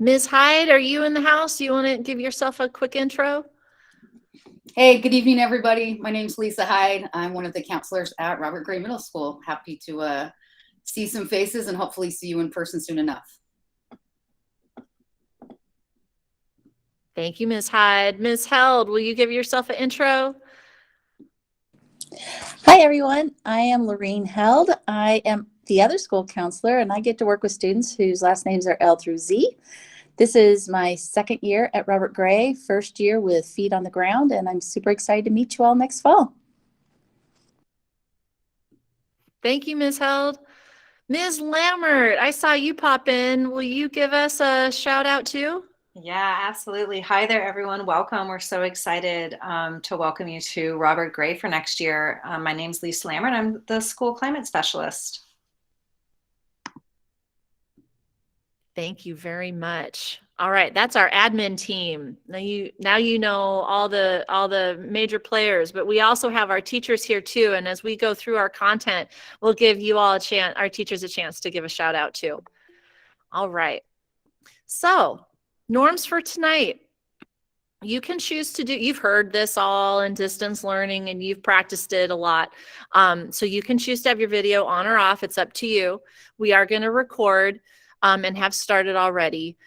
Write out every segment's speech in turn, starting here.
Ms. Hyde, are you in the house? You want to give yourself a quick intro? Hey, good evening, everybody. My name's Lisa Hyde. I'm one of the counselors at Robert Gray Middle School. Happy to see some faces and hopefully see you in person soon enough. Thank you, Ms. Hyde. Ms. Held, will you give yourself an intro? Hi, everyone. I am Lorene Held. I am the other school counselor, and I get to work with students whose last names are L through Z. This is my second year at Robert Gray, first year with feet on the ground, and I'm super excited to meet you all next fall. Thank you, Ms. Held. Ms. Lammert, I saw you pop in. Will you give us a shout out too? Yeah, absolutely. Hi there, everyone. Welcome. We're so excited to welcome you to Robert Gray for next year. My name's Lisa Lammert. I'm the school climate specialist. Thank you very much. All right, that's our admin team. Now you know all the major players, but we also have our teachers here too. And as we go through our content, we'll give you all a chance, our teachers a chance to give a shout out too. All right. So, norms for tonight. You can choose to do, you've heard this all in distance learning and you've practiced it a lot. So you can choose to have your video on or off. It's up to you. We are going to record and have started already.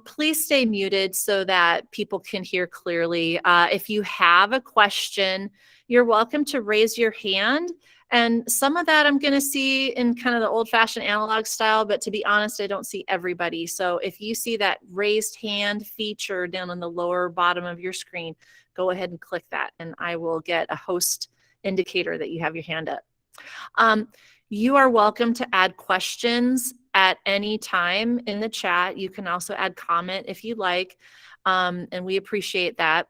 Please stay muted so that people can hear clearly. If you have a question, you're welcome to raise your hand. And some of that I'm going to see in kind of the old-fashioned analog style, but to be honest, I don't see everybody. So if you see that raised hand feature down on the lower bottom of your screen, go ahead and click that, and I will get a host indicator that you have your hand up. You are welcome to add questions at any time in the chat. You can also add comment if you like, and we appreciate that.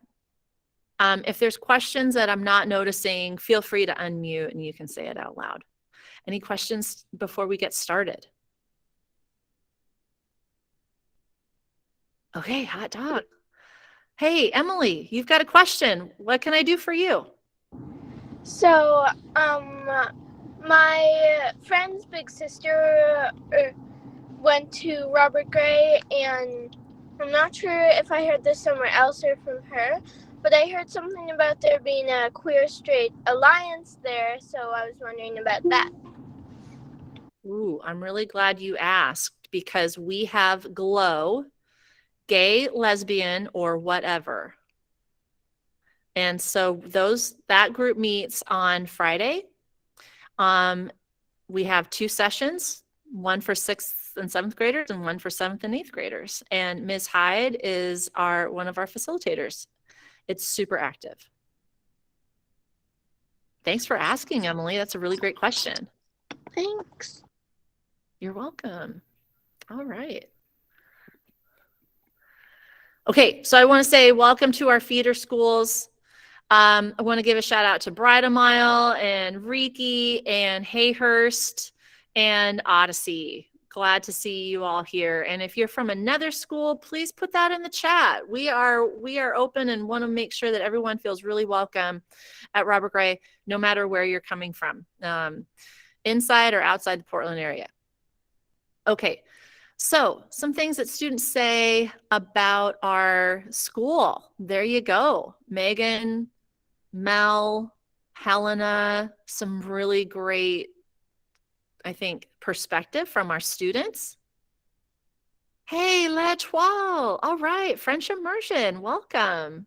If there's questions that I'm not noticing, feel free to unmute and you can say it out loud. Any questions before we get started? Okay, hot dog. Hey, Emily, you've got a question. What can I do for you? So, my friend's big sister went to Robert Gray, and I'm not sure if I heard this somewhere else or from her, but I heard something about there being a queer straight alliance there, so I was wondering about that. Ooh, I'm really glad you asked because we have GLOW, gay, lesbian, or whatever. And so that group meets on Friday. We have 2 sessions, one for 6th and 7th graders and one for 7th and 8th graders. And Ms. Hyde is one of our facilitators. It's super active. Thanks for asking, Emily. That's a really great question. Thanks. You're welcome. All right. Okay, so I want to say welcome to our feeder schools. I want to give a shout out to Bridal Mile and Reiki and Hayhurst and Odyssey. Glad to see you all here. And if you're from another school, please put that in the chat. We are open and want to make sure that everyone feels really welcome at Robert Gray, no matter where you're coming from, inside or outside the Portland area. Okay, so some things that students say about our school. There you go. Megan, Mel, Helena, some really great, I think, perspective from our students. Hey, Lachwal. All right, French immersion. Welcome.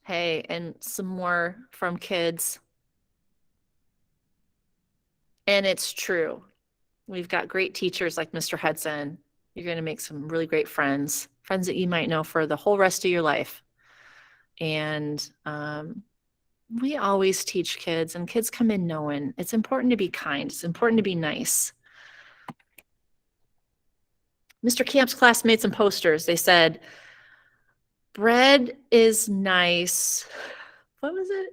Hey, and some more from kids. And it's true. We've got great teachers like Mr. Hudson. You're going to make some really great friends that you might know for the whole rest of your life. And we always teach kids, and kids come in knowing it's important to be kind. It's important to be nice. Mr. Camp's class made some posters. They said, bread is nice. What was it?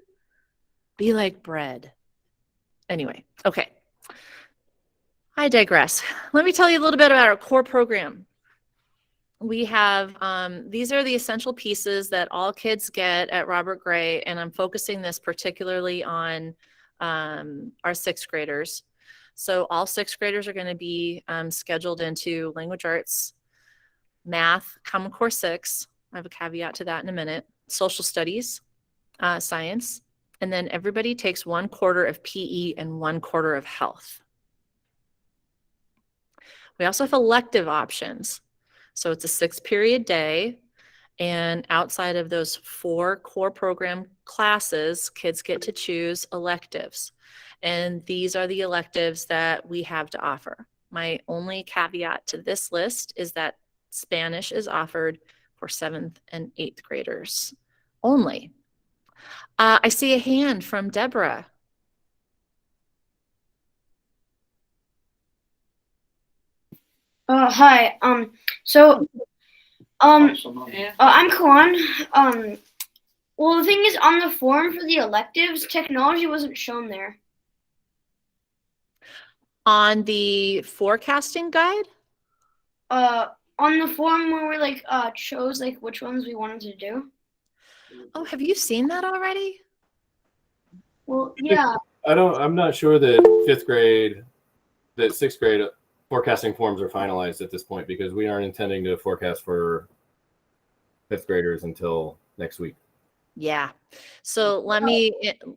Be like bread. Anyway, okay. I digress. Let me tell you a little bit about our core program. We have, these are the essential pieces that all kids get at Robert Gray, and I'm focusing this particularly on our 6th graders. So all sixth graders are going to be scheduled into language arts, math, Common Core 6. I have a caveat to that in a minute. Social studies, science, and then everybody takes 1/4 of PE and 1/4 of health. We also have elective options. So it's a 6-period day. And outside of those 4 core program classes, kids get to choose electives. And these are the electives that we have to offer. My only caveat to this list is that Spanish is offered for 7th and 8th graders only. I see a hand from Deborah. Hi. I'm Kawan. Well, the thing is, on the form for the electives, technology wasn't shown there. On the forecasting guide? On the form where we chose which ones we wanted to do. Oh, have you seen that already? Well, yeah. I'm not sure that sixth grade forecasting forms are finalized at this point because we aren't intending to forecast for 5th graders until next week. Yeah. So let me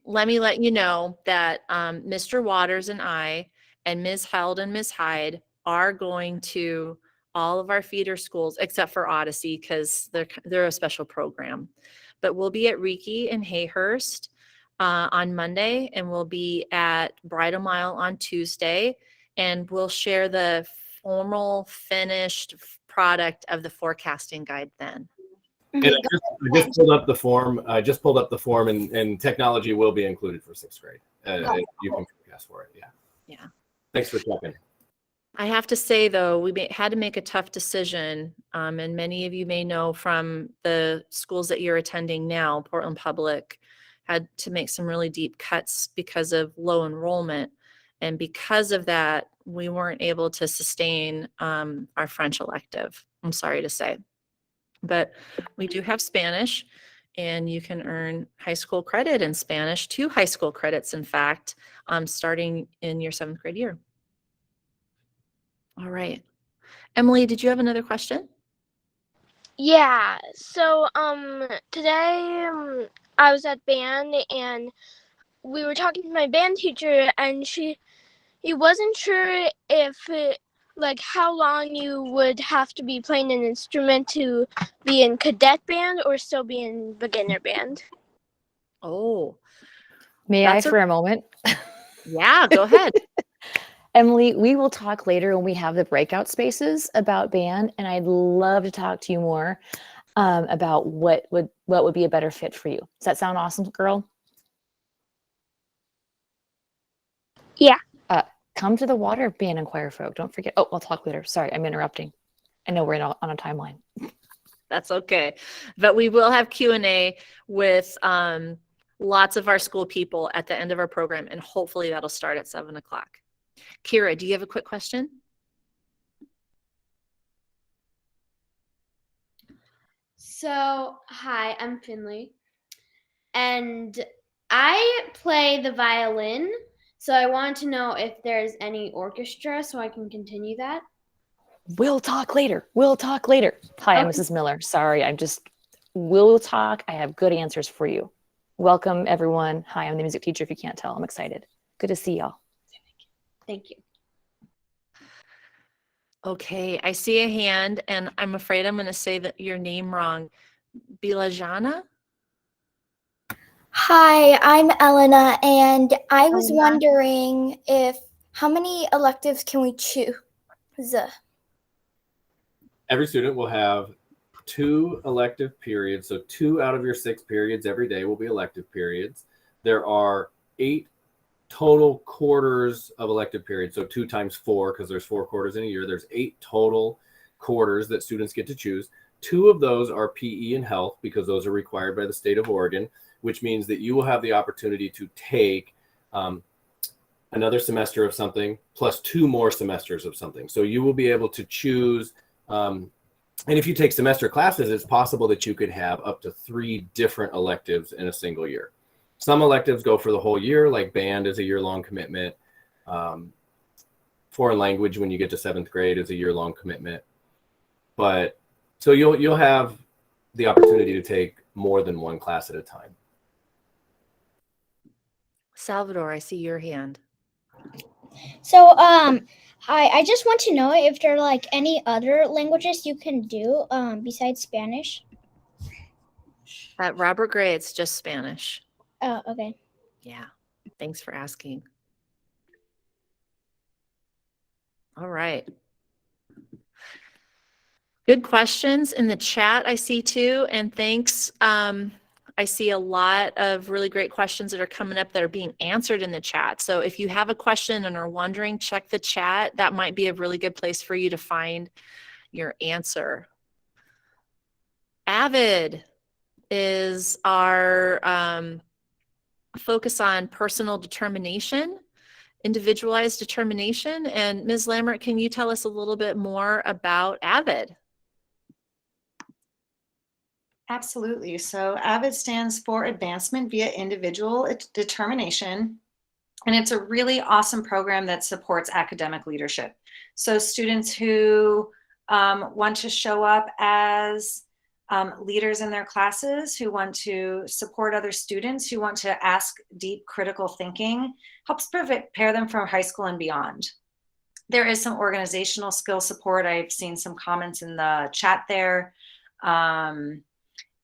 let you know that Mr. Waters and I and Ms. Held and Ms. Hyde are going to all of our feeder schools except for Odyssey because they're a special program. But we'll be at Reiki and Hayhurst on Monday, and we'll be at Bridal Mile on Tuesday, and we'll share the formal finished product of the forecasting guide then. And I just pulled up the form. And technology will be included for 6th grade. You can forecast for it. Yeah. Yeah. Thanks for checking. I have to say, though, we had to make a tough decision, and many of you may know from the schools that you're attending now, Portland Public had to make some really deep cuts because of low enrollment. And because of that, we weren't able to sustain our French elective, I'm sorry to say. But we do have Spanish, and you can earn high school credit in Spanish, 2 high school credits, in fact, starting in your 7th grade year. All right. Emily, did you have another question? Yeah. So today I was at band and we were talking to my band teacher, and he wasn't sure if how long you would have to be playing an instrument to be in cadet band or still be in beginner band. Oh, May I for a moment? Yeah, go ahead. Emily, we will talk later when we have the breakout spaces about band, and I'd love to talk to you more about what would be a better fit for you. Does that sound awesome, girl? Yeah. Come to the water band and choir folk. Don't forget. Oh, we'll talk later. Sorry, I'm interrupting. I know we're on a timeline. That's okay. But we will have Q&A with lots of our school people at the end of our program, and hopefully that'll start at 7 o'clock. Kira, do you have a quick question? So, hi, I'm Finley, and I play the violin, so I want to know if there's any orchestra so I can continue that. We'll talk later. Hi, I'm Mrs. Miller. Sorry, we'll talk. I have good answers for you. Welcome, everyone. Hi, I'm the music teacher, if you can't tell. I'm excited. Good to see y'all. Thank you. Okay, I see a hand, and I'm afraid I'm going to say your name wrong. Bilajana? Hi, I'm Elena, and I was Elena. wondering how many electives can we choose? Every student will have 2 elective periods. So 2 out of your 6 periods every day will be elective periods. There are 8 total quarters of elective periods. So 2 times 4, because there's 4 quarters in a year. There's 8 total quarters that students get to choose. 2 of those are PE and health because those are required by the state of Oregon, which means that you will have the opportunity to take another semester of something plus 2 more semesters of something. So you will be able to choose. And if you take semester classes, it's possible that you could have up to 3 different electives in a single year. Some electives go for the whole year, like band is a year-long commitment. foreign language when you get to 7th grade is a year-long commitment. But so you'll have the opportunity to take more than one class at a time. Salvador, I see your hand. So, hi, I just want to know if there are like any other languages you can do besides Spanish. At Robert Gray, it's just Spanish. Oh, okay. Yeah. Thanks for asking. All right. Good questions in the chat, I see too. And thanks. I see a lot of really great questions that are coming up that are being answered in the chat. So if you have a question and are wondering, check the chat. That might be a really good place for you to find your answer. AVID is our focus on personal determination, individualized determination. And Ms. Lambert, can you tell us a little bit more about AVID? Absolutely. So AVID stands for Advancement via Individual Determination. And it's a really awesome program that supports academic leadership. So students who want to show up as leaders in their classes, who want to support other students, who want to ask deep critical thinking, helps prepare them for high school and beyond. There is some organizational skill support. I've seen some comments in the chat there.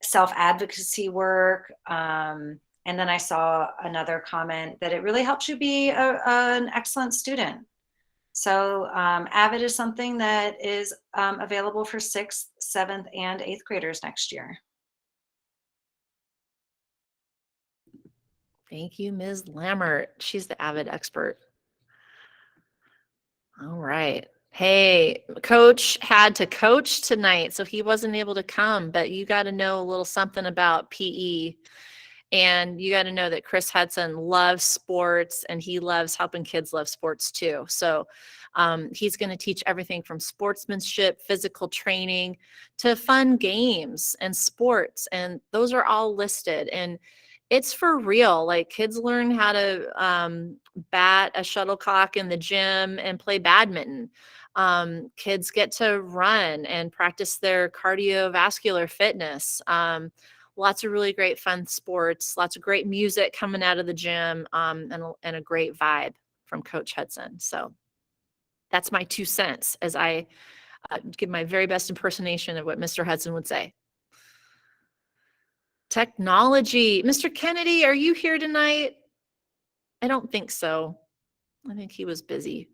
Self-advocacy work. And then I saw another comment that it really helps you be an excellent student. So AVID is something that is available for 6th, 7th, and 8th graders next year. Thank you, Ms. Lambert. She's the AVID expert. All right. Hey, Coach had to coach tonight, so he wasn't able to come, but you got to know a little something about PE. And you got to know that Chris Hudson loves sports, and he loves helping kids love sports too. So he's going to teach everything from sportsmanship, physical training, to fun games and sports. And those are all listed. And it's for real. Like, kids learn how to bat a shuttlecock in the gym and play badminton. Kids get to run and practice their cardiovascular fitness. Lots of really great fun sports, lots of great music coming out of the gym, and a great vibe from Coach Hudson. So that's my 2 cents as I give my very best impersonation of what Mr. Hudson would say. Technology. Mr. Kennedy, are you here tonight? I don't think so. I think he was busy.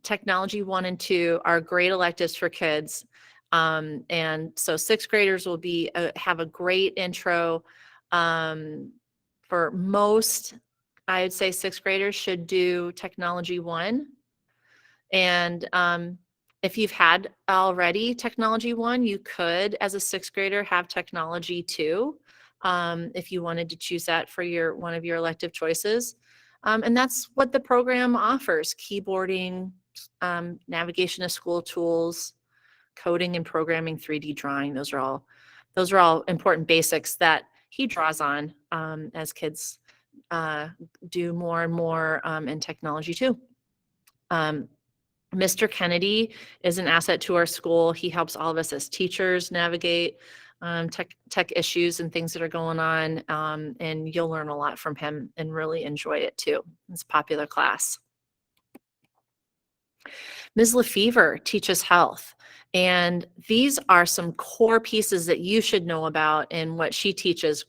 Technology 1 and 2 are great electives for kids. And so 6th graders will be have a great intro. For most, I would say 6th graders should do Technology 1. And if you've had already Technology 1, you could, as a 6th grader, have Technology 2, if you wanted to choose that for one of your elective choices. And that's what the program offers: keyboarding, navigation of school tools, coding and programming, 3D drawing. Those are all important basics that he draws on as kids do more and more in technology too. Mr. Kennedy is an asset to our school. He helps all of us as teachers navigate tech issues and things that are going on, and you'll learn a lot from him and really enjoy it too. It's a popular class. Ms. Lefevre teaches health, and these are some core pieces that you should know about in what she teaches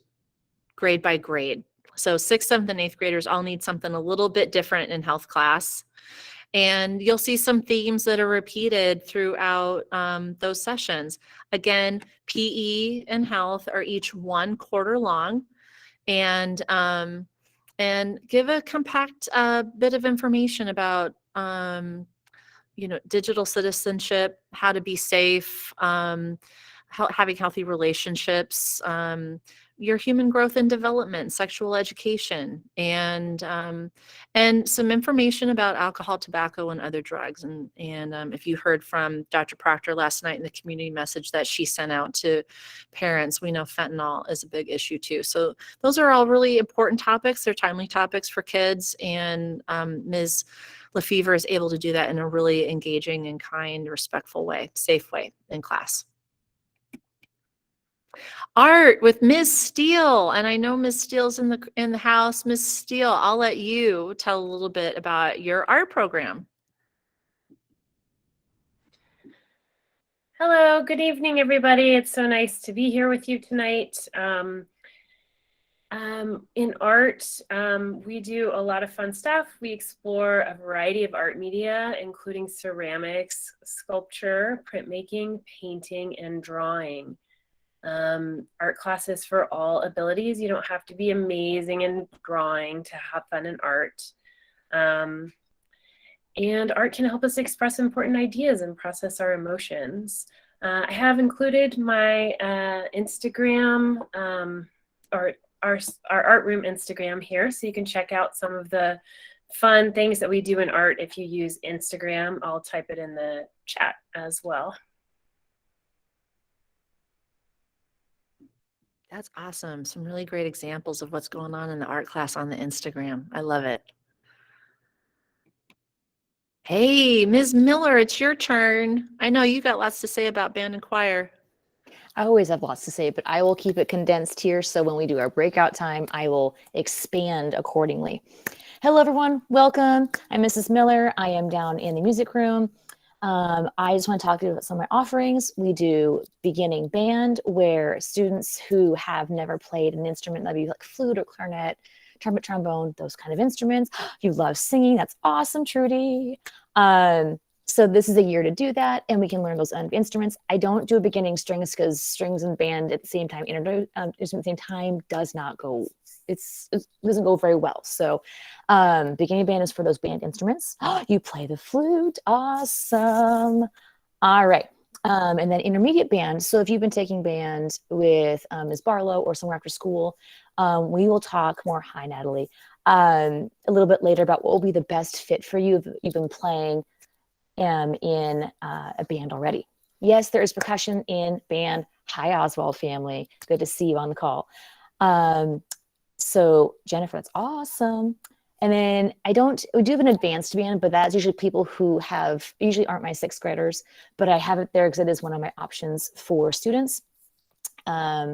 grade by grade. So 6th, 7th, and 8th graders all need something a little bit different in health class. And you'll see some themes that are repeated throughout those sessions. Again, PE and health are each 1 quarter long, and give a compact bit of information about digital citizenship, how to be safe, having healthy relationships, your human growth and development, sexual education, and some information about alcohol, tobacco, and other drugs. And if you heard from Dr. Proctor last night in the community message that she sent out to parents, we know fentanyl is a big issue too. So those are all really important topics. They're timely topics for kids, and Ms. Lefevre is able to do that in a really engaging and kind, respectful way, safe way in class. Art with Ms. Steele, and I know Ms. Steele's in the house. Ms. Steele, I'll let you tell a little bit about your art program. Hello, good evening, everybody. It's so nice to be here with you tonight. In art, we do a lot of fun stuff. We explore a variety of art media, including ceramics, sculpture, printmaking, painting, and drawing. Art classes for all abilities. You don't have to be amazing in drawing to have fun in art. And art can help us express important ideas and process our emotions. I have included my Instagram, or our art room Instagram here, so you can check out some of the fun things that we do in art if you use Instagram. I'll type it in the chat as well. That's awesome. Some really great examples of what's going on in the art class on the Instagram. I love it. Hey, Ms. Miller, it's your turn. I know you got lots to say about band and choir. I always have lots to say, but I will keep it condensed here. So when we do our breakout time, I will expand accordingly. Hello, everyone. Welcome. I'm Mrs. Miller. I am down in the music room. I just want to talk to you about some of my offerings. We do beginning band, where students who have never played an instrument, that'd be like flute or clarinet, trumpet, trombone, those kind of instruments. You love singing. That's awesome, Trudy. So this is a year to do that, and we can learn those instruments. I don't do a beginning strings because strings and band at the same time, instrument at the same time does not go. It doesn't go very well. So beginning band is for those band instruments. You play the flute. Awesome. All right. And then intermediate band. So if you've been taking band with Ms. Barlow or somewhere after school, we will talk more, hi Natalie, a little bit later about what will be the best fit for you if you've been playing in a band already. Yes, there is percussion in band. Hi, Oswald family. Good to see you on the call. So Jennifer, that's awesome. And then we do have an advanced band, but that's usually people who usually aren't my sixth graders, but I have it there because it is one of my options for students,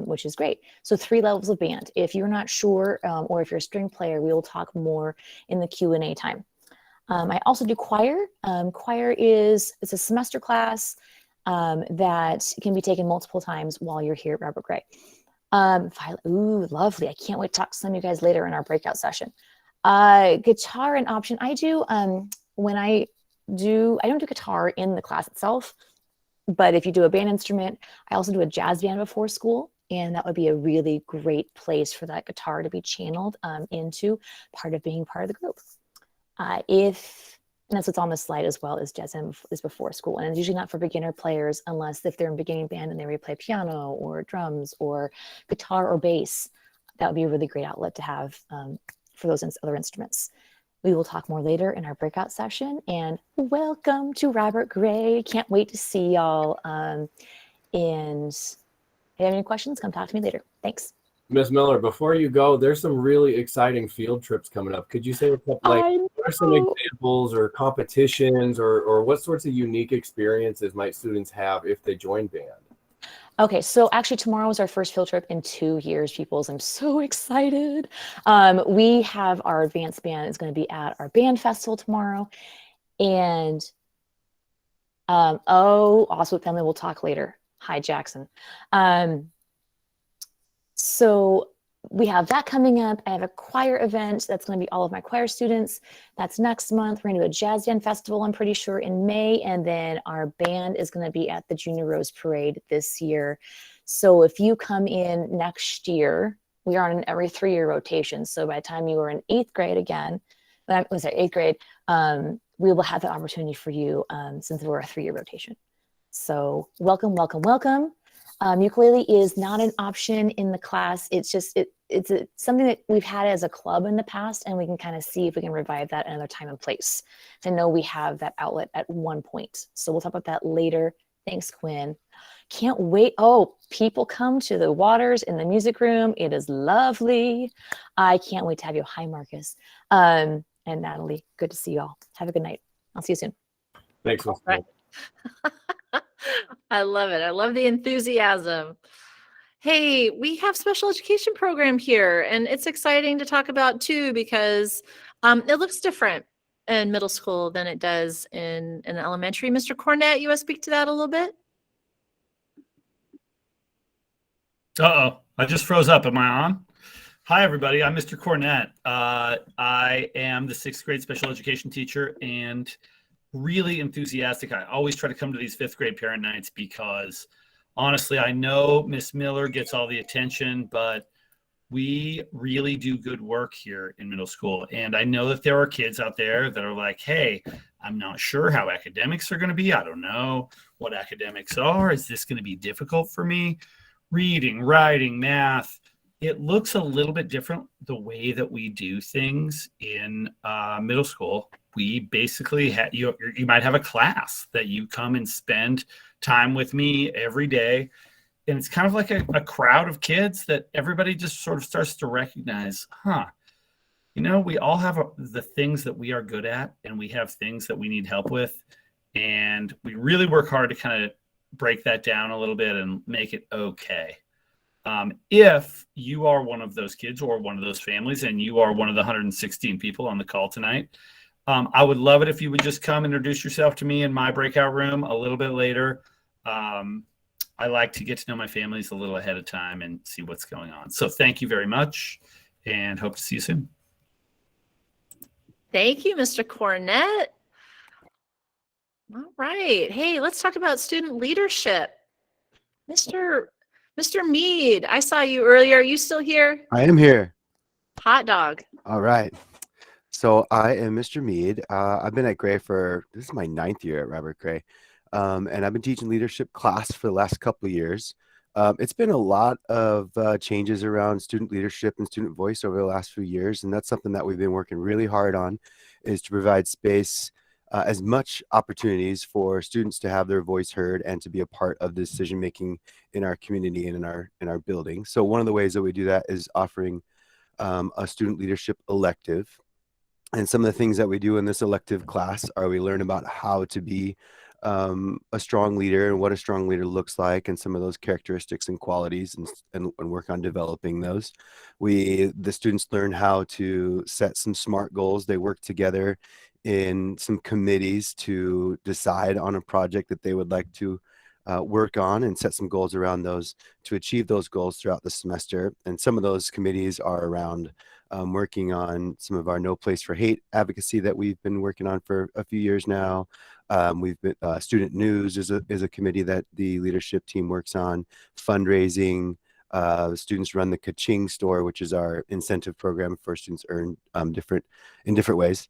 which is great. So 3 levels of band. If you're not sure, or if you're a string player, we will talk more in the Q&A time. I also do choir. Choir it's a semester class that can be taken multiple times while you're here at Robert Gray. Ooh, lovely. I can't wait to talk to some of you guys later in our breakout session. Guitar an option. I do, I don't do guitar in the class itself, but if you do a band instrument, I also do a jazz band before school, and that would be a really great place for that guitar to be channeled into part of being part of the group. And that's what's on the slide as well, is jazz band is before school. And it's usually not for beginner players unless if they're in beginning band and they play piano or drums or guitar or bass. That would be a really great outlet to have for those other instruments. We will talk more later in our breakout session, and welcome to Robert Gray. Can't wait to see y'all. And if you have any questions, come talk to me later. Thanks. Ms. Miller, before you go, there's some really exciting field trips coming up. Could you say what are some examples or competitions or what sorts of unique experiences might students have if they join band? Okay, so actually tomorrow is our first field trip in 2 years, peoples. I'm so excited. We have our advanced band is going to be at our band festival tomorrow. And Oswald family, we'll talk later. Hi, Jackson. So we have that coming up. I have a choir event that's going to be all of my choir students. That's next month. We're going to do a jazz band festival, I'm pretty sure, in May. And then our band is going to be at the Junior Rose Parade this year. So if you come in next year, we are on an every 3-year rotation. So by the time you are in 8th grade again, when I was at 8th grade, we will have the opportunity for you since we're a 3-year rotation. So welcome, welcome, welcome. Ukulele is not an option in the class. It's just, it's something that we've had as a club in the past, and we can kind of see if we can revive that another time and place. I know we have that outlet at one point. So we'll talk about that later. Thanks, Quinn. Can't wait. Oh, people come to the waters in the music room. It is lovely. I can't wait to have you. Hi, Marcus. I and Natalie. Good to see you all. Have a good night. I'll see you soon. Thanks, Miss Right. I love it. I love the enthusiasm. Hey, we have special education program here, and it's exciting to talk about too because it looks different in middle school than it does in elementary. Mr. Cornett, you want to speak to that a little bit? Uh-oh, I just froze up. Am I on? Hi, everybody. I'm Mr. Cornett. I am the 6th grade special education teacher and really enthusiastic. I always try to come to these 5th grade parent nights because honestly, I know Miss Miller gets all the attention, but we really do good work here in middle school. And I know that there are kids out there that are like, hey, I'm not sure how academics are going to be. I don't know what academics are. Is this going to be difficult for me? Reading, writing, math. It looks a little bit different the way that we do things in middle school. We basically you might have a class that you come and spend time with me every day. And it's kind of like a crowd of kids that everybody just sort of starts to recognize, we all have the things that we are good at, and we have things that we need help with. And we really work hard to kind of break that down a little bit and make it okay. If you are one of those kids or one of those families, and you are one of the 116 people on the call tonight, I would love it if you would just come introduce yourself to me in my breakout room a little bit later. I like to get to know my families a little ahead of time and see what's going on. So thank you very much and hope to see you soon. Thank you, Mr. Cornett. All right. Hey, let's talk about student leadership. Mr. Mead, I saw you earlier. Are you still here? I am here. Hot dog. All right. So I am Mr. Mead. I've been at Gray this is my 9th year at Robert Gray. And I've been teaching leadership class for the last couple of years. It's been a lot of changes around student leadership and student voice over the last few years. And that's something that we've been working really hard on, is to provide space, as much opportunities for students to have their voice heard and to be a part of the decision-making in our community and in our building. So one of the ways that we do that is offering a student leadership elective. And some of the things that we do in this elective class are we learn about how to be a strong leader and what a strong leader looks like, and some of those characteristics and qualities, and work on developing those. The students learn how to set some SMART goals. They work together in some committees to decide on a project that they would like to work on, and set some goals around those to achieve those goals throughout the semester. And some of those committees are around working on some of our No Place for Hate advocacy that we've been working on for a few years now. We've been student news is a committee that the leadership team works on. Fundraising. Students run the Ka-Ching store, which is our incentive program for students earn in different ways.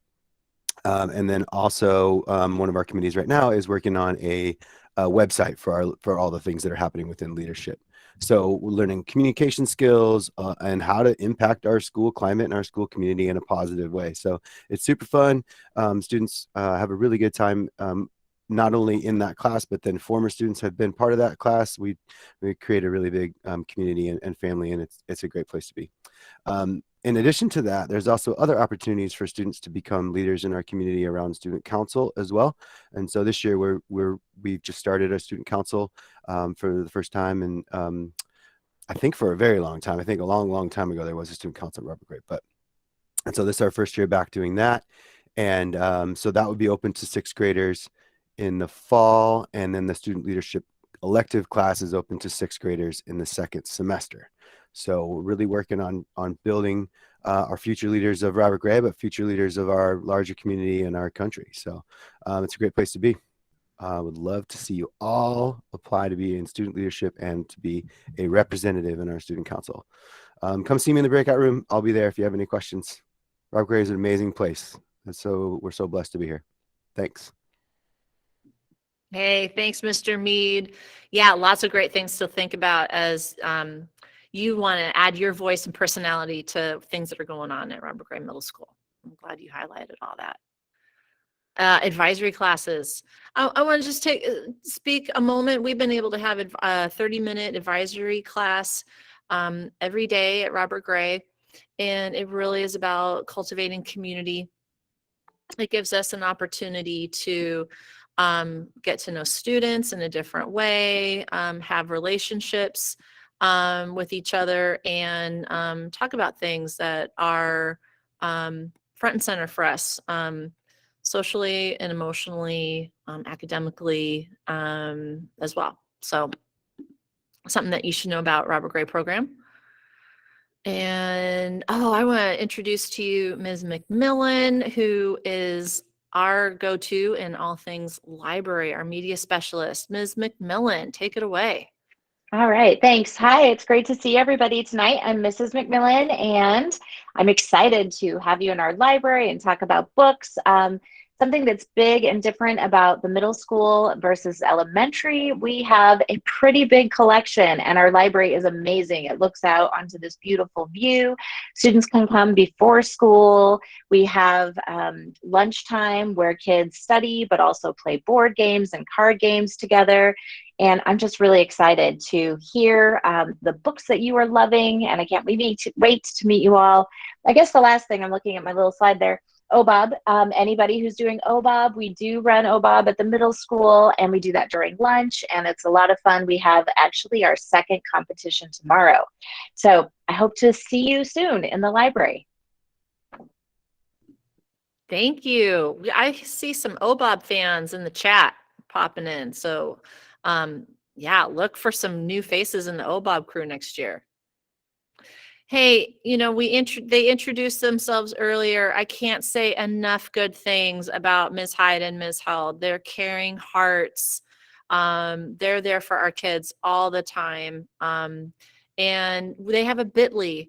And then also one of our committees right now is working on a website for all the things that are happening within leadership. So we're learning communication skills and how to impact our school climate and our school community in a positive way. So it's super fun. Students have a really good time, not only in that class, but then former students have been part of that class. We create a really big community and family, and it's a great place to be. In addition to that, there's also other opportunities for students to become leaders in our community around student council as well. And so this year we've just started a student council for the first time, and I think for a very long time. I think a long time ago there was a student council at Robert Gray, and so this is our first year back doing that. And so that would be open to 6th graders in the fall, and then the student leadership elective class is open to 6th graders in the 2nd semester. So we're really working on building our future leaders of Robert Gray, but future leaders of our larger community and our country. So it's a great place to be. I would love to see you all apply to be in student leadership and to be a representative in our student council. Come see me in the breakout room. I'll be there if you have any questions. Robert Gray is an amazing place. And so we're so blessed to be here. Thanks. Hey, thanks, Mr. Mead. Yeah, lots of great things to think about as you want to add your voice and personality to things that are going on at Robert Gray Middle School. I'm glad you highlighted all that. Advisory classes. I want to just speak a moment. We've been able to have a 30-minute advisory class every day at Robert Gray, and it really is about cultivating community It gives us an opportunity to get to know students in a different way, have relationships with each other, and talk about things that are front and center for us, socially and emotionally, academically as well. So something that you should know about Robert Gray program. And I want to introduce to you Ms. McMillan, who is our go-to in all things library, our media specialist. Ms. McMillan, take it away. All right, thanks. Hi, it's great to see everybody tonight. I'm Mrs. McMillan, and I'm excited to have you in our library and talk about books. Something that's big and different about the middle school versus elementary, we have a pretty big collection, and our library is amazing. It looks out onto this beautiful view. Students can come before school. We have lunchtime where kids study, but also play board games and card games together. And I'm just really excited to hear the books that you are loving, and I can't wait to meet you all. I guess the last thing, I'm looking at my little slide there, OBOB. Anybody who's doing OBOB, we do run OBOB at the middle school, and we do that during lunch, and it's a lot of fun. We have actually our second competition tomorrow. So I hope to see you soon in the library. Thank you. I see some OBOB fans in the chat popping in. So yeah, look for some new faces in the OBOB crew next year. Hey, you know, they introduced themselves earlier. I can't say enough good things about Ms. Hyde and Ms. Held. They're caring hearts. They're there for our kids all the time. And they have a bit.ly.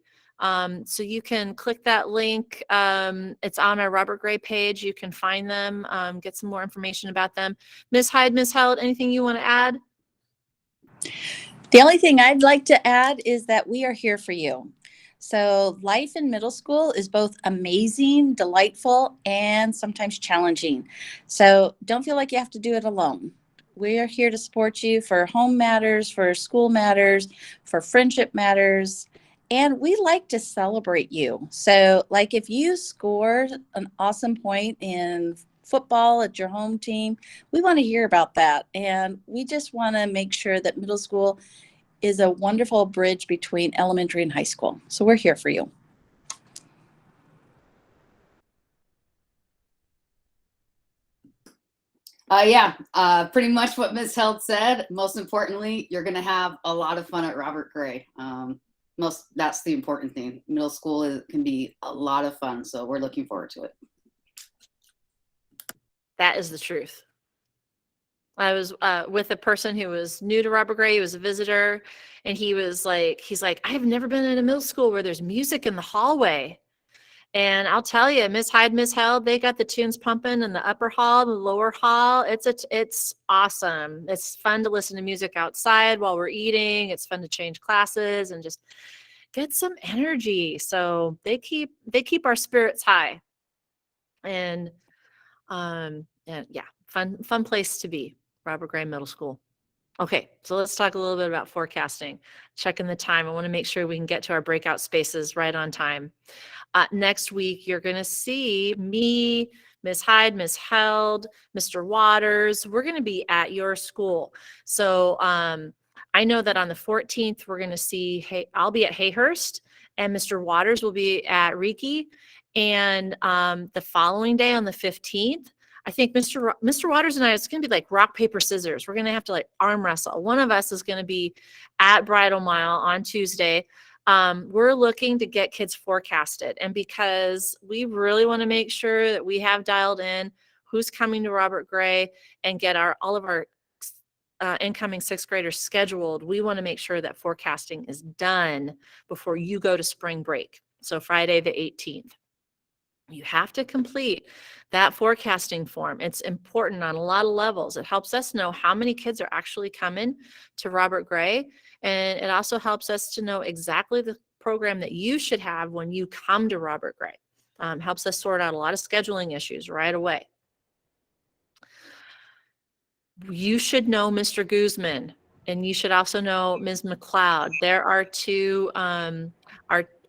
So you can click that link. It's on our Robert Gray page. You can find them, get some more information about them. Ms. Hyde, Ms. Held, anything you want to add? The only thing I'd like to add is that we are here for you. So life in middle school is both amazing, delightful, and sometimes challenging. So don't feel like you have to do it alone. We are here to support you for home matters, for school matters, for friendship matters, and we like to celebrate you. So like if you scored an awesome point in football at your home team, we want to hear about that. And we just want to make sure that middle school is a wonderful bridge between elementary and high school. So we're here for you. Pretty much what Ms. Held said. Most importantly, you're going to have a lot of fun at Robert Gray. That's the important thing. Middle school can be a lot of fun, so we're looking forward to it. That is the truth. I was with a person who was new to Robert Gray. He was a visitor, and he's like, I have never been in a middle school where there's music in the hallway. And I'll tell you, Miss Hyde, Miss Held, they got the tunes pumping in the upper hall, the lower hall. It's awesome. It's fun to listen to music outside while we're eating. It's fun to change classes and just get some energy. So they keep our spirits high. And yeah, fun place to be, Robert Gray Middle School. Okay, so let's talk a little bit about forecasting. Checking the time. I want to make sure we can get to our breakout spaces right on time. Next week, you're going to see me, Ms. Hyde, Ms. Held, Mr. Waters. We're going to be at your school. So I know that on the 14th, we're going to see, I'll be at Hayhurst, and Mr. Waters will be at Reiki. And the following day on the 15th, I think Mr. Waters and I, it's going to be like rock, paper, scissors. We're going to have to like arm wrestle. One of us is going to be at Bridal Mile on Tuesday. We're looking to get kids forecasted. And because we really want to make sure that we have dialed in who's coming to Robert Gray and get all of our incoming sixth graders scheduled, we want to make sure that forecasting is done before you go to spring break. So Friday the 18th. You have to complete that forecasting form. It's important on a lot of levels. It helps us know how many kids are actually coming to Robert Gray. And it also helps us to know exactly the program that you should have when you come to Robert Gray. Helps us sort out a lot of scheduling issues right away. You should know Mr. Guzman, and you should also know Ms. McLeod. There are two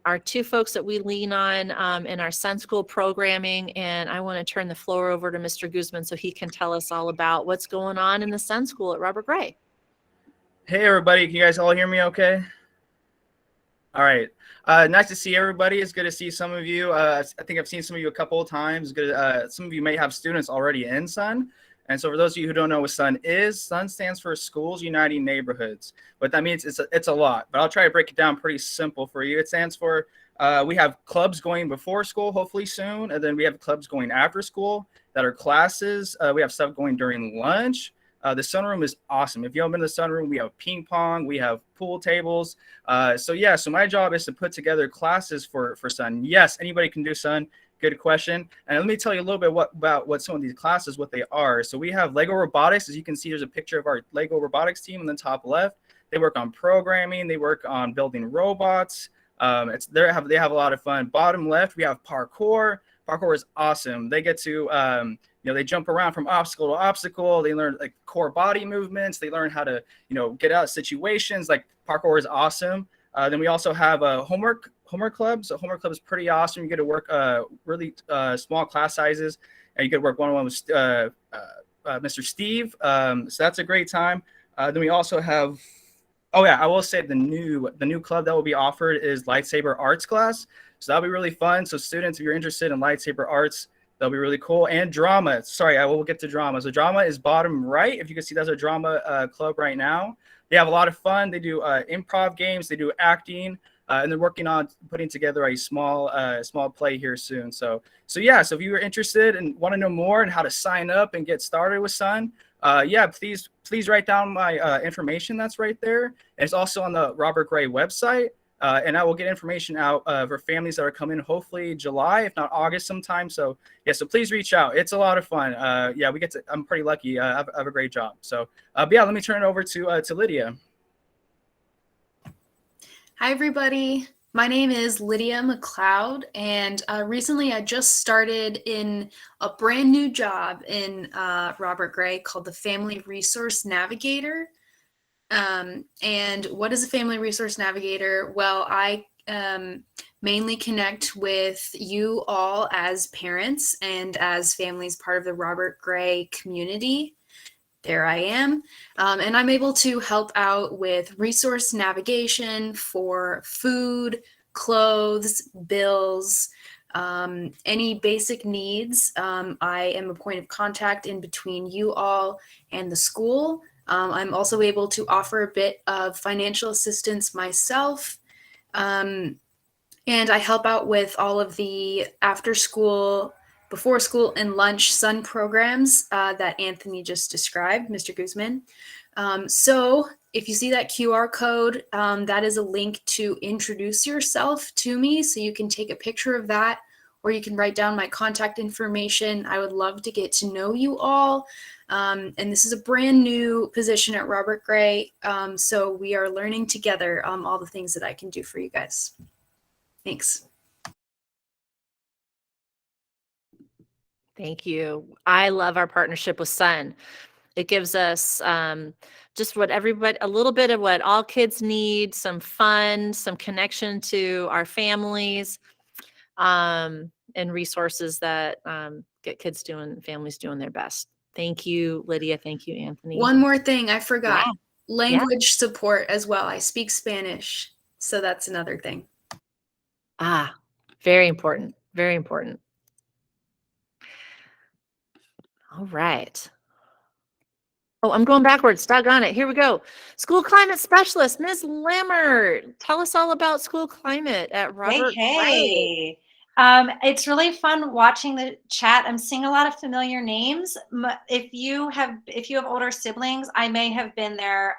our two folks that we lean on in our Sun School programming. And I want to turn the floor over to Mr. Guzman so he can tell us all about what's going on in the Sun School at Robert Gray. Hey, everybody. Can you guys all hear me okay? All right. Nice to see everybody. It's good to see some of you. I think I've seen some of you a couple of times. Good. Some of you may have students already in Sun. And so for those of you who don't know what SUN is, SUN stands for Schools Uniting Neighborhoods. What that means, it's a lot, but I'll try to break it down pretty simple for you. It stands for, we have clubs going before school, hopefully soon, and then we have clubs going after school that are classes. We have stuff going during lunch. The sunroom is awesome. If you haven't been to the sunroom, we have ping pong, we have pool tables. So my job is to put together classes for SUN. Yes, anybody can do SUN. Good question. And let me tell you a little bit about what some of these classes, what they are. So we have Lego robotics. As you can see, there's a picture of our Lego robotics team in the top left. They work on programming. They work on building robots. They have a lot of fun. Bottom left, we have parkour. Parkour is awesome. They get to they jump around from obstacle to obstacle. They learn like core body movements. They learn how to get out of situations. Like parkour is awesome. Then we also have homework club. So homework club is pretty awesome. You get to work really small class sizes, and you get to work one-on-one with Mr. Steve. So that's a great time. Then we also have, I will say the new club that will be offered is lightsaber arts class. So that'll be really fun. So students, if you're interested in lightsaber arts, that'll be really cool. And drama. Sorry, I will get to drama. So drama is bottom right. If you can see, that's a drama club right now. They have a lot of fun. They do improv games. They do acting. And they're working on putting together a small play here soon. So if you are interested and want to know more and how to sign up and get started with SUN, please write down my information that's right there. And it's also on the Robert Gray website. And I will get information out for families that are coming hopefully July, if not August sometime. So please reach out. It's a lot of fun. I'm pretty lucky. I have a great job. So let me turn it over to Lydia. Hi, everybody. My name is Lydia McLeod, and recently I just started in a brand new job in Robert Gray called the Family Resource Navigator. And what is a Family Resource Navigator? Well, I mainly connect with you all as parents and as families part of the Robert Gray community. There I am. And I'm able to help out with resource navigation for food, clothes, bills, any basic needs. I am a point of contact in between you all and the school. I'm also able to offer a bit of financial assistance myself. And I help out with all of the after school, before school, and lunch SUN programs that Anthony just described, Mr. Guzman. So if you see that QR code, that is a link to introduce yourself to me. So you can take a picture of that, or you can write down my contact information. I would love to get to know you all. And this is a brand new position at Robert Gray. So we are learning together all the things that I can do for you guys. Thanks. Thank you. I love our partnership with SUN. It gives us just what everybody, a little bit of what all kids need, some fun, some connection to our families, and resources that get kids doing, families doing their best. Thank you, Lydia. Thank you, Anthony. One more thing I forgot. Yeah. Language support as well. I speak Spanish, so that's another thing. Very important. Very important. All right. Oh, I'm going backwards. Doggone it. Here we go. School climate specialist, Ms. Lammert. Tell us all about school climate at Robert Gray. It's really fun watching the chat. I'm seeing a lot of familiar names. If you have older siblings, I may have been their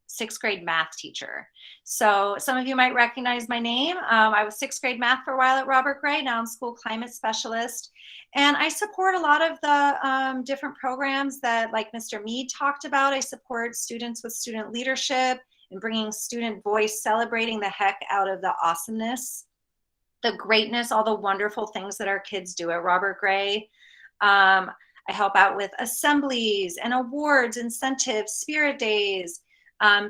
sixth grade math teacher. So some of you might recognize my name. I was sixth grade math for a while at Robert Gray. Now I'm school climate specialist. And I support a lot of the different programs that, like Mr. Mead talked about. I support students with student leadership and bringing student voice, celebrating the heck out of the awesomeness, the greatness, all the wonderful things that our kids do at Robert Gray. I help out with assemblies and awards, incentives, spirit days,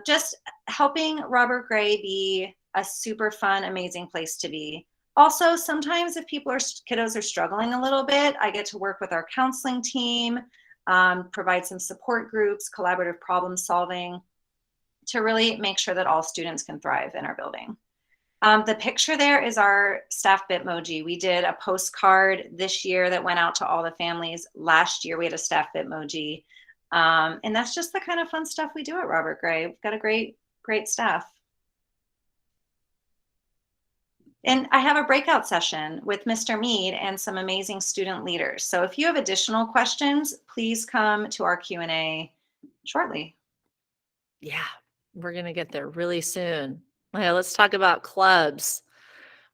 just helping Robert Gray be a super fun, amazing place to be. Also, sometimes if kiddos are struggling a little bit, I get to work with our counseling team, provide some support groups, collaborative problem solving to really make sure that all students can thrive in our building. The picture there is our staff Bitmoji. We did a postcard this year that went out to all the families. Last year we had a staff Bitmoji. And that's just the kind of fun stuff we do at Robert Gray. We've got a great staff. And I have a breakout session with Mr. Mead and some amazing student leaders. So if you have additional questions, please come to our Q&A shortly. Yeah, we're going to get there really soon. Okay, let's talk about clubs.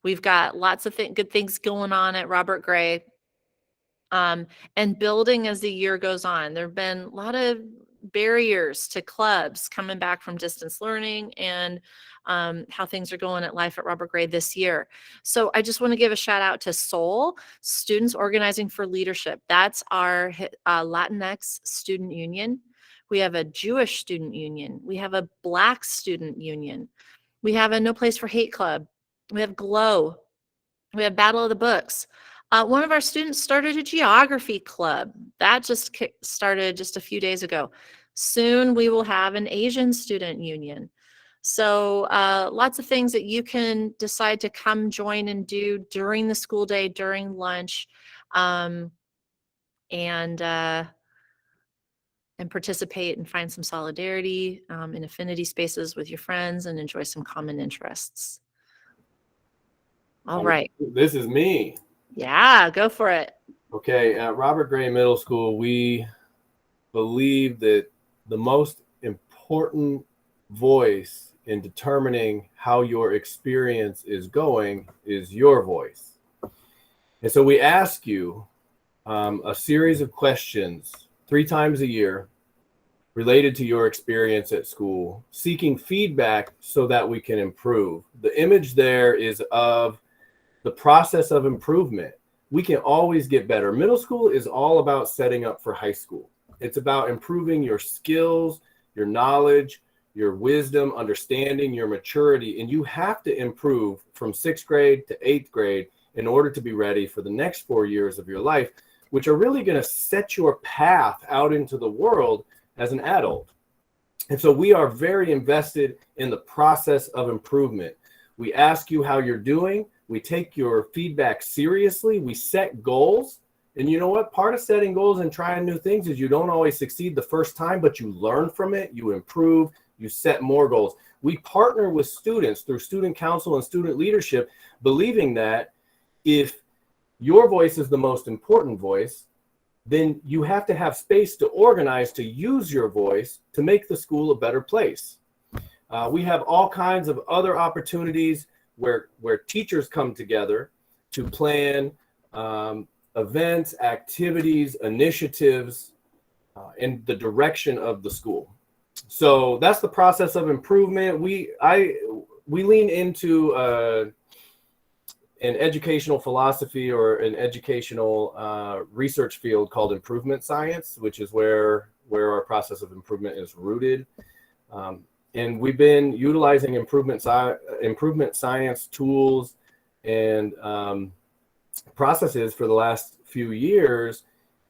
We've got lots of good things going on at Robert Gray, and building as the year goes on. There have been a lot of barriers to clubs coming back from distance learning and how things are going at Life at Robert Gray this year. So I just want to give a shout out to SOUL, Students Organizing for Leadership. That's our Latinx student union. We have a Jewish student union. We have a Black student union. We have a No Place for Hate club. We have GLOW. We have Battle of the Books. One of our students started a geography club. That just started just a few days ago. Soon we will have an Asian student union. So lots of things that you can decide to come join and do during the school day, during lunch, and participate and find some solidarity in affinity spaces with your friends and enjoy some common interests. All right. This is me. Yeah, go for it. Okay, at Robert Gray Middle School, we believe that the most important voice in determining how your experience is going is your voice. And so we ask you a series of questions 3 times a year related to your experience at school, seeking feedback so that we can improve. The image there is of the process of improvement. We can always get better. Middle school is all about setting up for high school. It's about improving your skills, your knowledge, your wisdom, understanding, your maturity, and you have to improve from 6th grade to 8th grade in order to be ready for the next 4 years of your life, which are really going to set your path out into the world as an adult. And so we are very invested in the process of improvement. We ask you how you're doing. We take your feedback seriously. We set goals. And you know what? Part of setting goals and trying new things is you don't always succeed the first time, but you learn from it, you improve, you set more goals. We partner with students through student council and student leadership, believing that if your voice is the most important voice, then you have to have space to organize, to use your voice to make the school a better place. We have all kinds of other opportunities where teachers come together to plan events, activities, initiatives, in the direction of the school. So that's the process of improvement. We lean into an educational philosophy or an educational research field called improvement science, which is where our process of improvement is rooted. And we've been utilizing improvement science tools and processes for the last few years.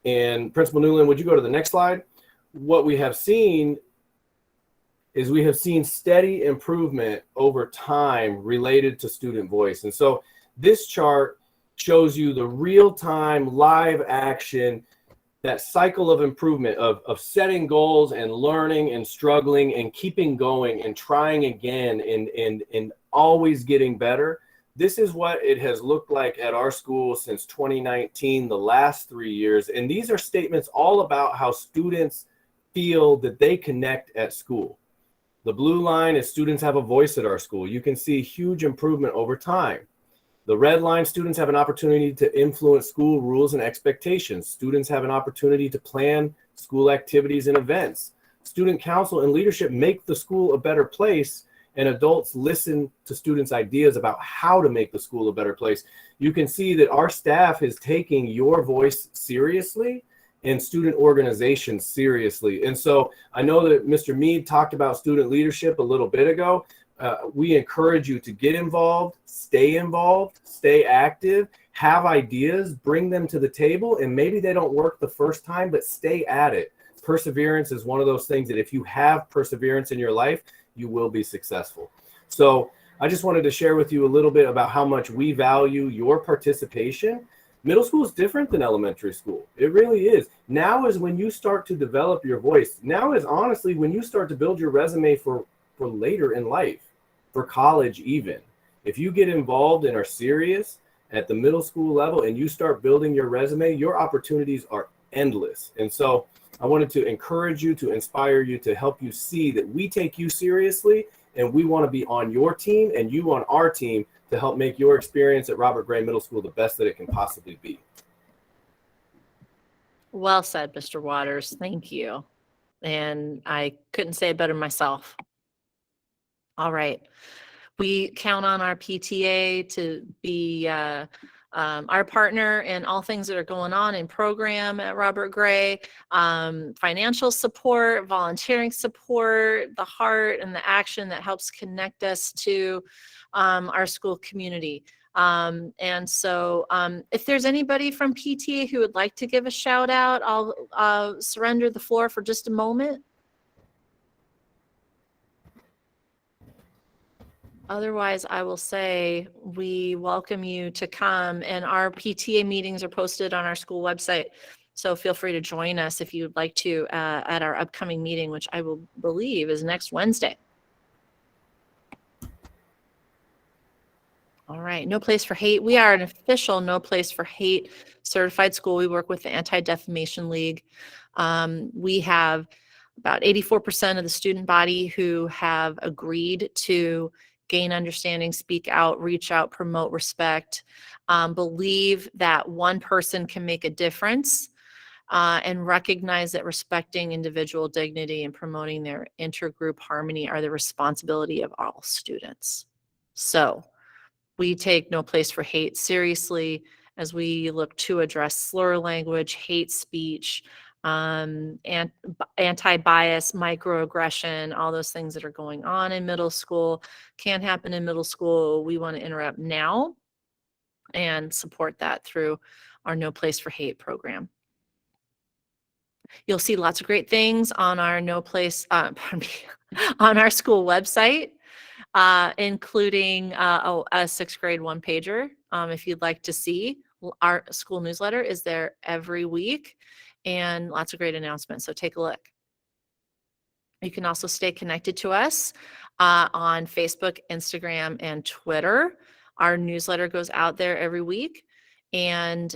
And Principal Newland, would you go to the next slide? What we have seen is we have seen steady improvement over time related to student voice. And so this chart shows you the real-time live action, that cycle of improvement of setting goals and learning and struggling and keeping going and trying again and always getting better. This is what it has looked like at our school since 2019, the last 3 years. And these are statements all about how students feel that they connect at school. The blue line is students have a voice at our school. You can see huge improvement over time. The red line, students have an opportunity to influence school rules and expectations. Students have an opportunity to plan school activities and events. Student council and leadership make the school a better place, and adults listen to students' ideas about how to make the school a better place. You can see that our staff is taking your voice seriously and student organizations seriously. And so I know that Mr. Mead talked about student leadership a little bit ago, we encourage you to get involved, stay active, have ideas, bring them to the table, and maybe they don't work the first time, but stay at it. Perseverance is one of those things that if you have perseverance in your life, you will be successful. So I just wanted to share with you a little bit about how much we value your participation. Middle school is different than elementary school. It really is. Now is when you start to develop your voice. Now is honestly when you start to build your resume for later in life, for college even. If you get involved and are serious at the middle school level and you start building your resume, your opportunities are endless. And so I wanted to encourage you, to inspire you, to help you see that we take you seriously and we want to be on your team and you on our team to help make your experience at Robert Gray Middle School the best that it can possibly be. Well said, Mr. Waters. Thank you. And I couldn't say it better myself. All right. We count on our PTA to be our partner in all things that are going on in program at Robert Gray, financial support, volunteering support, the heart and the action that helps connect us to our school community. And so if there's anybody from PTA who would like to give a shout out, I'll surrender the floor for just a moment. Otherwise, I will say we welcome you to come, and our PTA meetings are posted on our school website. So feel free to join us if you'd like to at our upcoming meeting, which I will believe is next Wednesday. All right, No Place for Hate. We are an official No Place for Hate certified school. We work with the Anti-Defamation League. We have about 84% of the student body who have agreed to gain understanding, speak out, reach out, promote respect, believe that one person can make a difference, and recognize that respecting individual dignity and promoting their intergroup harmony are the responsibility of all students. So we take No Place for Hate seriously as we look to address slur language, hate speech, and anti-bias, microaggression, all those things that are going on in middle school can happen in middle school. We want to interrupt now and support that through our No Place for Hate program. You'll see lots of great things on our on our school website, including a sixth grade one-pager. If you'd like to see, our school newsletter is there every week and lots of great announcements, so take a look. You can also stay connected to us on Facebook, Instagram, and Twitter. Our newsletter goes out there every week, and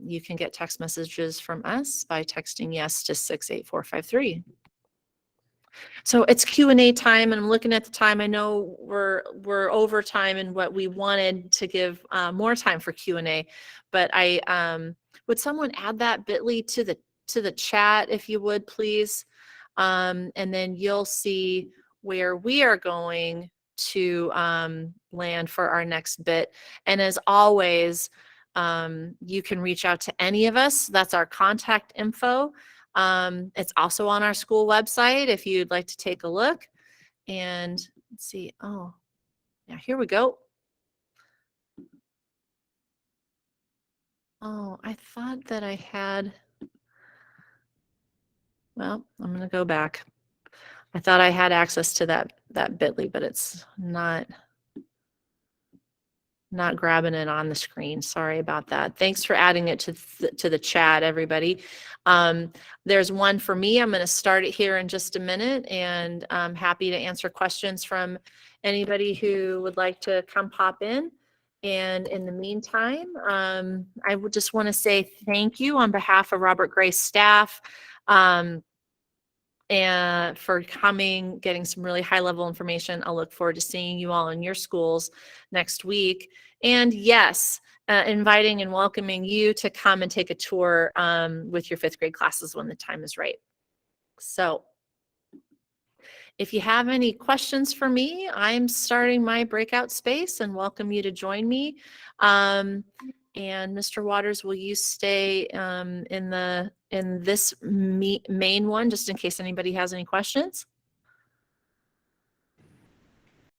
you can get text messages from us by texting yes to 68453. So it's Q&A time, and I'm looking at the time. I know we're over time in what we wanted to give more time for Q&A, but would someone add that bit.ly to the chat if you would, please? And then you'll see where we are going to land for our next bit. And as always, you can reach out to any of us. That's our contact info. It's also on our school website if you'd like to take a look. And let's see. Oh, yeah, here we go. Oh, I thought that I had. Well, I'm going to go back. I thought I had access to that bit.ly, but it's not grabbing it on the screen. Sorry about that. Thanks for adding it to the chat, everybody. There's one for me. I'm going to start it here in just a minute, and I'm happy to answer questions from anybody who would like to come pop in. And in the meantime, I would just want to say thank you on behalf of Robert Gray staff and for coming, getting some really high level information. I'll look forward to seeing you all in your schools next week. And yes, inviting and welcoming you to come and take a tour with your fifth grade classes when the time is right. So if you have any questions for me, I'm starting my breakout space and welcome you to join me. And Mr. Waters, will you stay in this main one just in case anybody has any questions?